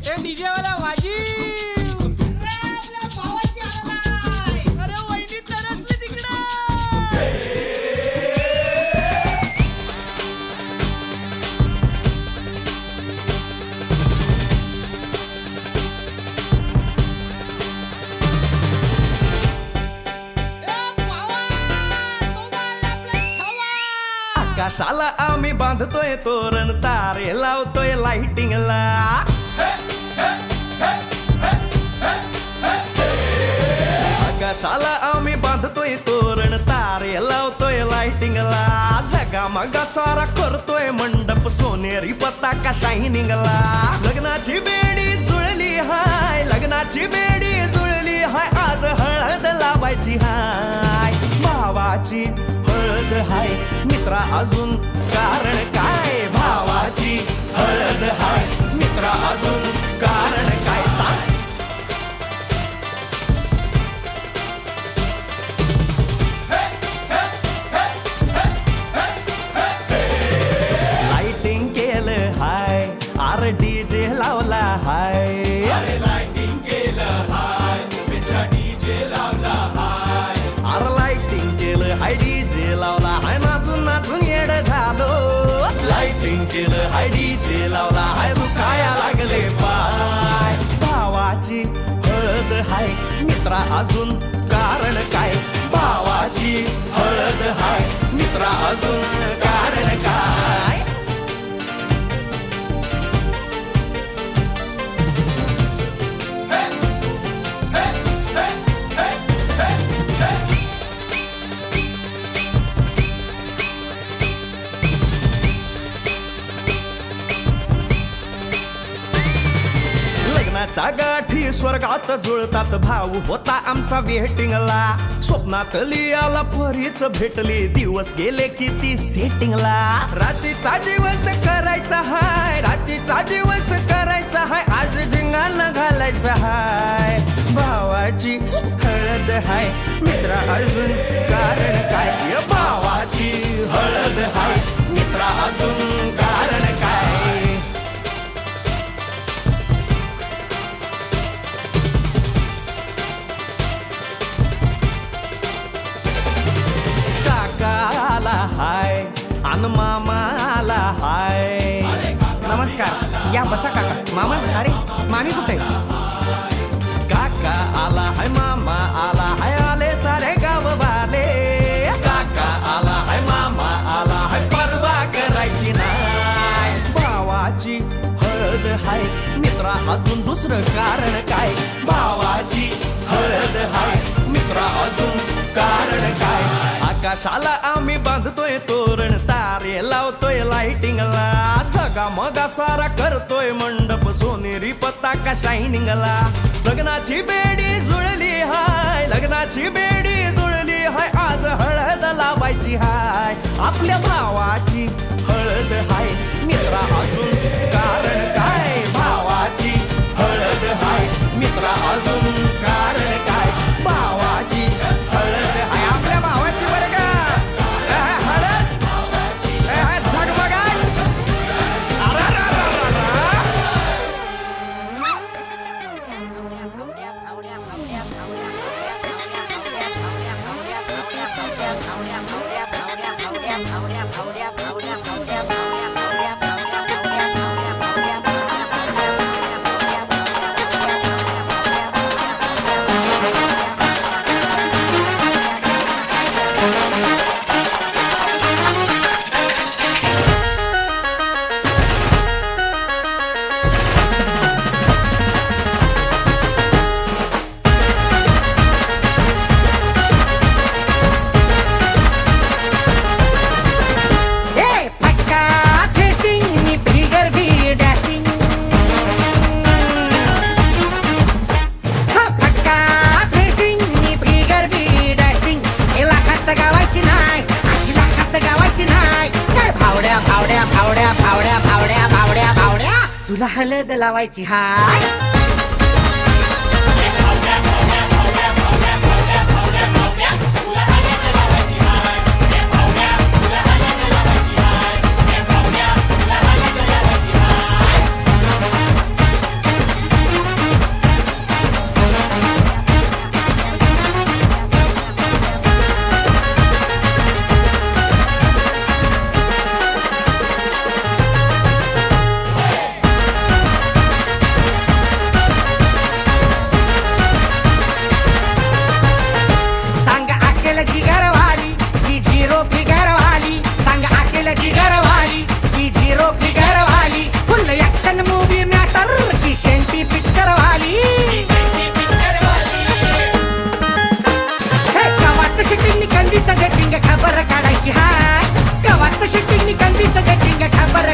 ए DJ वाला वाजी आपल्या भावाची आला नाही. अरे वहिनी तरसली तिकडे आकाशाला आम्ही बांधतोय तोरण तारे लावतोय लाइटिंगला आकाशाला आम्ही बांधतोय तोरण तारे लावतोय लाइटिंगला जगा मगा सारा करतोय मंडप सोनेरी पताका शायनिंगला लग्नाची बेडी जुळली हाय लग्नाची बेडी जुळली हाय आज हळद लावायची हाय भावाची हळद हाय मित्रा अजून कारण काय भावाची हळद हाय मित्रा अजून कारण काय सांग लाइटिंग केलं हाय आर डीजे लावला हाय अरे लाइटिंग केलं हाय मित्रा डीजे लावला हाय आर लाइटिंग केलं हाय डीजे लावला हाय नाचून नाचून येड झालो लाइटिंग केलं हाय डीजे लावला हाय दुखाया लागले पाय भावाची हळद हाय मित्रा अजून कारण काय भावाची हळद हाय मित्रा अजून कारण काय लग्नाच्या गाठी स्वर्गात जुळतात भाऊ होता आमचा वेटिंगला स्वप्नात लियाला परीच भेटली दिवस गेले किती सेटिंगला रात्रीचा दिवस करायचा हाय रात्रीचा दिवस करायचा हाय आज धिंगाणा घालायचा हाय भावाची हळद हाय मित्रा अजून कारण काय भावाची हळद हाय मित्रा अजून कारण काय काकाला हाय अन मामाला हाय नमस्कार या बसा काका मामा अरे मामी कुठे काका आला हाय मामा आला हाय आले सारे गाव वाले काका आला हाय मामा आला हाय परवा करायची नाय भावाची हळद हाय मित्रा अजून दुसरं कारण काय भावाची हळद हाय मित्रा अजून कारण काय आकाशाला आम्ही बांधतोय तोरण तारे लावतोय लाइटिंगला जगा मगा सारा करतोय मंडप सोनेरी पताका शायनिंगला लग्नाची बेडी जुळली हाय लग्नाची बेडी जुळली हाय आज हळद लावायची हाय आपल्या भावाची हळद हाय मित्रा अजून कारण काय भावाची हळद हाय मित्रा अजून कारण काय भावाची हळद हाय आपल्या भावाची बरं का हळद झगमगाट तुला हळद लावायची हाय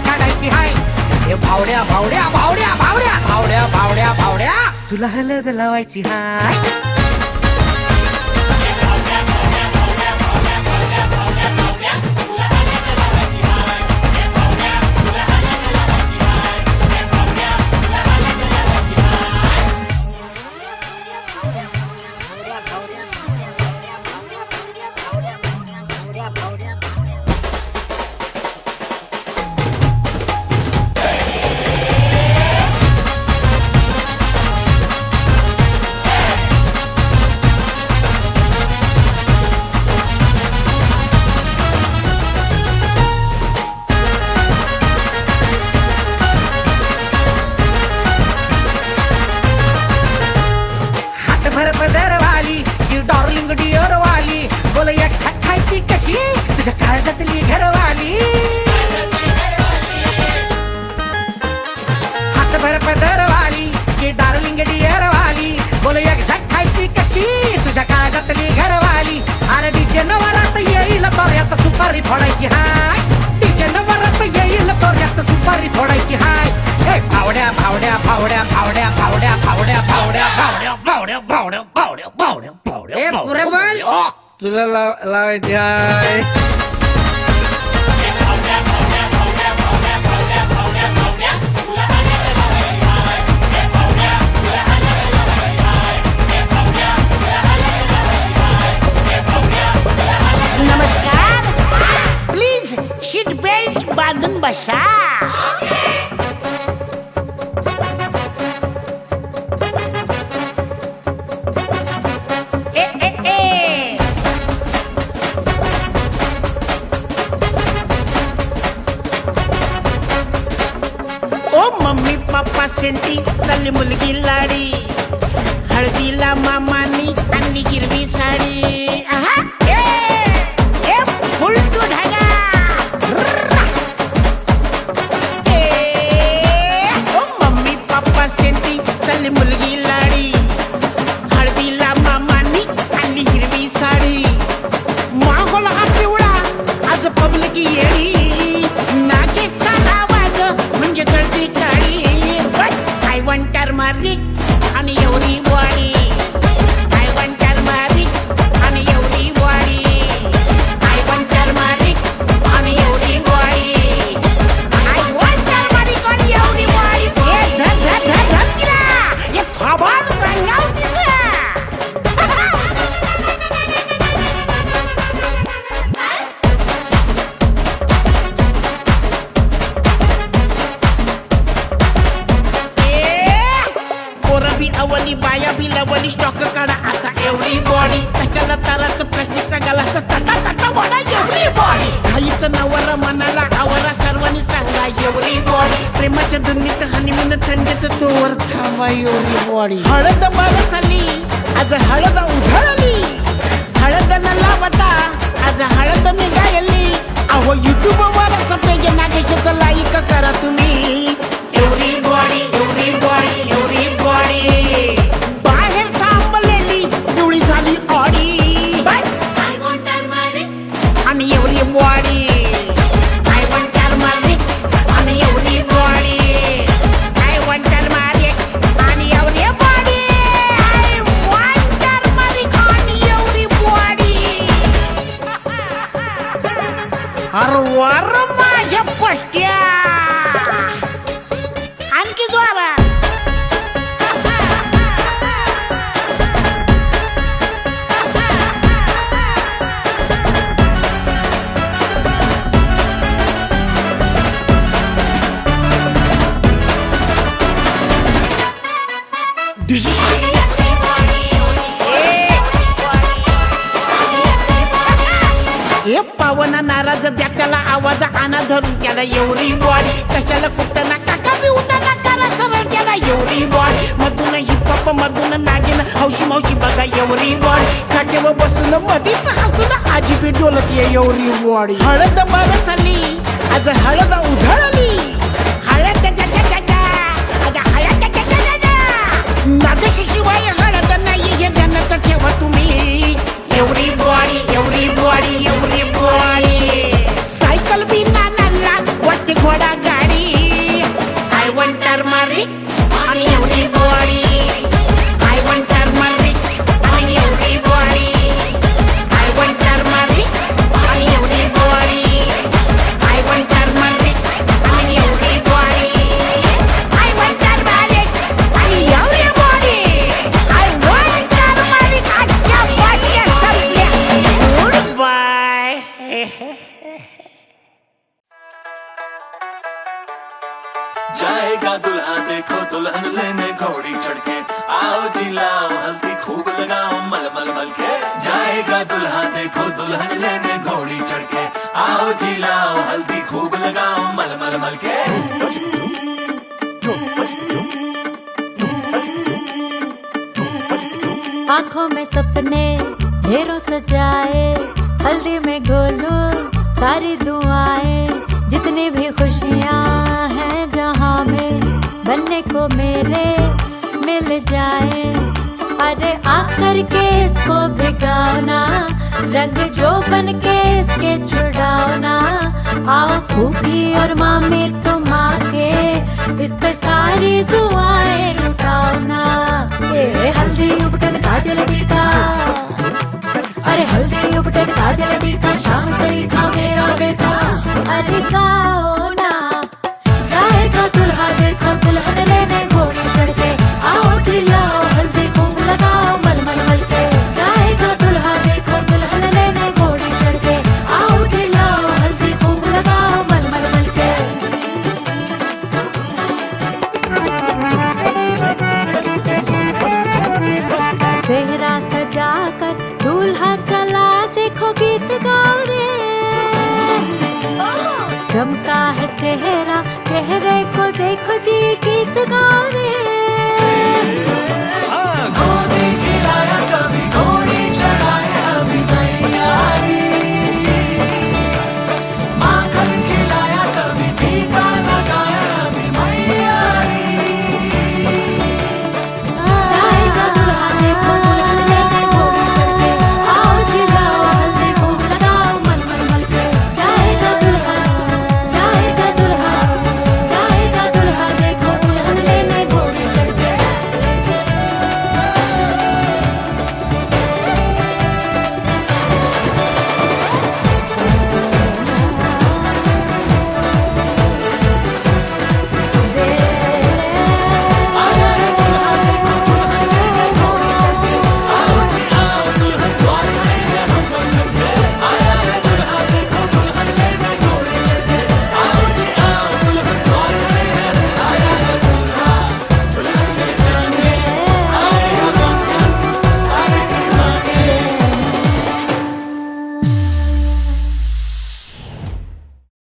काढायची हाय. हे भावड्या भावड्या भावड्या भावड्या भावड्या भावड्या भावड्या तुला हळद लावायची हाय. भर पदरवाली ती डार्लिंग डिअर वाली बोल एक छटाई ती कशी तुझ्या काळजातली घरवाली. हात भर पदरवाली ती डार्लिंग डिअर वाली बोल एक छटाई ती कशी तुझ्या काळजातली घरवाली. अरे डीजे नवरात येईल तोऱ्यात सुपारी फोडायची हाय. डीजे नवरात येईल तोऱ्यात सुपारी फोडायची हाय. भावड्या भावड्या भावड्या भावड्या भावड्या भावड्या भावड्या भावड्या भावड्या भावड्या भावड्या भावड्या भावड्या पुरे बोल तुला लावायची हाय. नमस्कार, प्लीज सीट बेल्ट बांधून बसा. मम्मी पप्पा सेंटी चालली मुलगी लाडी. हळदीला मामानी आणली हिरवी साडी. आहा, ए फुल टू ढगा. मम्मी पप्पा सेंटी चालली मुलगी लाडी. हळदीला मामानी आणली हिरवी साडी. मागोला हा पिवळा आज पब्लिक येडी. नागेचा आवाज म्हणजे चढती काळी. I want turmeric आणि एवढी बॉडी. I want turmeric आणि एवढी बॉडी. I want turmeric आणि एवढी बॉडी. I want turmeric आणि एवढी बॉडी. हे धर धर धर धर तिला. हे थोबाड रंगाव तिचं. अवली बाया बी लवली स्टॉक काढा आता एवढी बॉडी. कशाला ताराचं प्लास्टिकचा गलाचा चटा चटा वाडा एवढी बॉडी. घाईत नवरा मनाला आवरा सर्वांनी सांगा एवढी बॉडी. प्रेमाच्या धुनीत हनीमून थंडीत तोवर थांबा एवढी बॉडी. हळद बरं चालली आज हळद उधळली. हळद न लावता आज हळद मी गायली. अहो युट्यूब वरच पेज नागेशचं लाईक करा तुम्ही. एवढी बॉडी एवढी बॉडी एवढी बॉडी. बाहेर थांबलेली एवढी झाली ऑडी. आणि एवढी बॉडी. I want turmeric आणि एवढी बॉडी. I want turmeric आणि एवढी बॉडी. I want turmeric आणि एवढी बॉडी. अरे वर माझ्या पट्ट्या. आणखी जोरात. हे पावना नाराज द्या त्याला आवाज आणा धरून त्याला एवढी बॉडी. कशाला कुठं ना काका बी उताना करा सरळ त्याला एवढी बॉडी. मधून हिपहॉप मधून नागिन हौशी मावशी बघा एवढी बॉडी. खाटेवर बसून मधीच हसून आजी बी डोलत ये एवढी बॉडी. हळद बरं चालली आज हळद उधळली. हळद आज हळद नागशिवाय हळद नाही हे ध्यानात ठेवा तुम्ही. एवढी बॉडी एवढी बॉडी एवढी बॉडी. सायकल बी नानाला वाटते घोडा गाडी. आणि एवढी बॉडी आय वॉन्ट टर्मरिक आणि एवढी बॉडी आय वॉन्ट टर्मरिक आणि एवढी बॉडी आय वॉन्ट टर्मरिक आणि एवढी बॉडी आय वॉन्ट टर्मरिक आणि एवढी बॉडी आय वॉन्ट टर्मरिक आजच्या बॉडी संपल्या गुड बाय जाएगा दुल्हा देखो दुल्हन लेने घोड़ी चढ़के आओ जी लाओ हल्दी खूब लगाओ मल मल मल के जाएगा दुल्हा देखो दुल्हन लेने घोड़ी चढ़के आओ जी लाओ हल्दी खूब लगाओ मल मल मल के आंखों में सपने ढेरों सजाए हल्दी में घोलो सारी दुआएं जितनी भी खुशियां हैं जहां में बनने को मेरे मिल जाए अरे आकर के इसको भिगाओ ना रंग जो बन के इसके छुड़ाओ ना आओ फूफी और मामी तुम आके इस पे सारी दुआएं लुटाओ ना ये हल्दी उपटन काजल टीका अरे हल्दी उपटन काजल टीका शाम से खा मेरा बेटा अरे गाओ ना जाएगा दुल्हा देखो दुल्हन लेने घोड़ी चढ़ के आओ चिल्लाओ हल्दी खूब लगाओ मल मल मल के जाएगा दुल्हा देखो दुल्हन लेने घोड़ी चढ़ के आओ चिल्लाओ हल्दी खूब लगाओ मल मल मल के सेहरा सजाकर दूल्हा चला देखो गीत गाओ रे चमका है चेहरा चेहरे को देखो जी गीत गाओ रे